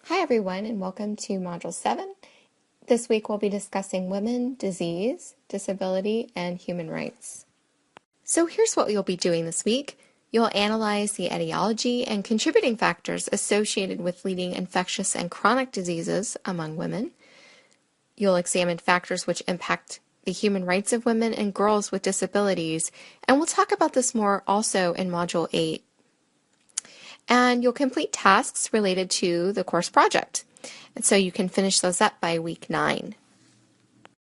Hi everyone and welcome to Module 7. This week we'll be discussing women, disease, disability, and human rights. So here's what you'll be doing this week. You'll analyze the etiology and contributing factors associated with leading infectious and chronic diseases among women. You'll examine factors which impact the human rights of women and girls with disabilities, and we'll talk about this more also in Module 8. And you'll complete tasks related to the course project. And so you can finish those up by week 9.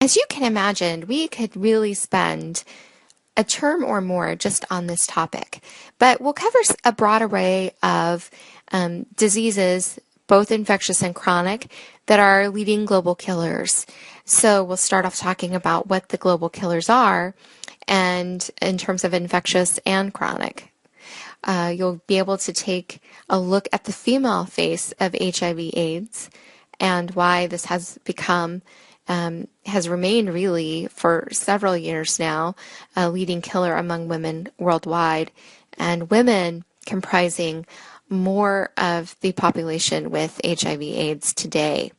As you can imagine, we could really spend a term or more just on this topic, but we'll cover a broad array of diseases, both infectious and chronic, that are leading global killers. So we'll start off talking about what the global killers are, and in terms of infectious and chronic. You'll be able to take a look at the female face of HIV/AIDS and why this has become, has remained really for several years now, a leading killer among women worldwide, and women comprising more of the population with HIV/AIDS today.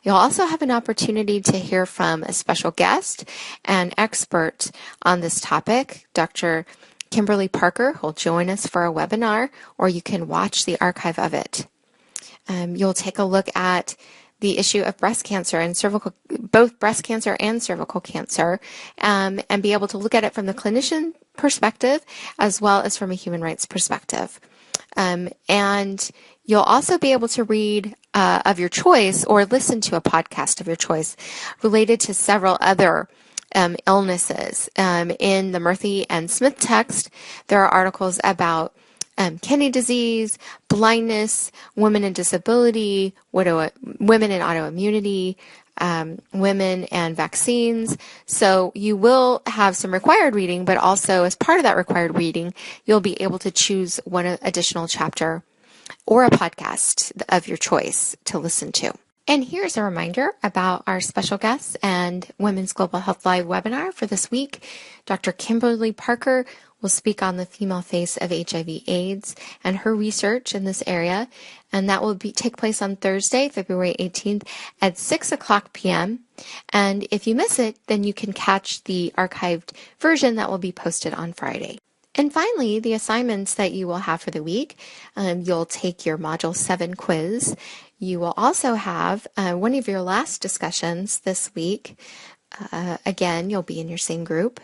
You'll also have an opportunity to hear from a special guest and expert on this topic, Dr. Kimberly Parker, who'll join us for a webinar, or you can watch the archive of it. You'll take a look at the issue of breast cancer and both breast cancer and cervical cancer, and be able to look at it from the clinician perspective as well as from a human rights perspective. And you'll also be able to read of your choice or listen to a podcast of your choice related to several other illnesses. In the Murphy and Smith text, there are articles about kidney disease, blindness, women and disability, women and autoimmunity, women and vaccines. So you will have some required reading, but also as part of that required reading, you'll be able to choose one additional chapter or a podcast of your choice to listen to. And here's a reminder about our special guests and Women's Global Health Live webinar for this week. Dr. Kimberly Parker will speak on the female face of HIV/AIDS and her research in this area, and that will take place on Thursday, February 18th at 6:00 p.m. And if you miss it, then you can catch the archived version that will be posted on Friday. And finally, the assignments that you will have for the week. You'll take your Module 7 quiz. You will also have one of your last discussions this week. Again, you'll be in your same group,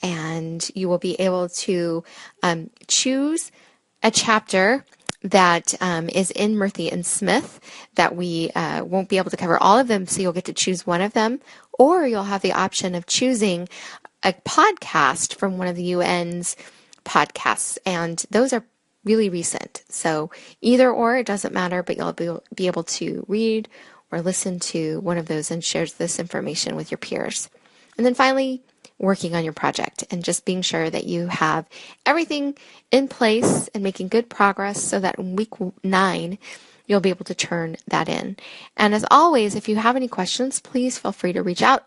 and you will be able to choose a chapter that is in Murphy and Smith that we won't be able to cover all of them, so you'll get to choose one of them, or you'll have the option of choosing a podcast from one of the UN's podcasts, and those are really recent. So either or, it doesn't matter, but you'll be able to read or listen to one of those and share this information with your peers. And then finally, working on your project and just being sure that you have everything in place and making good progress so that in week 9, you'll be able to turn that in. And as always, if you have any questions, please feel free to reach out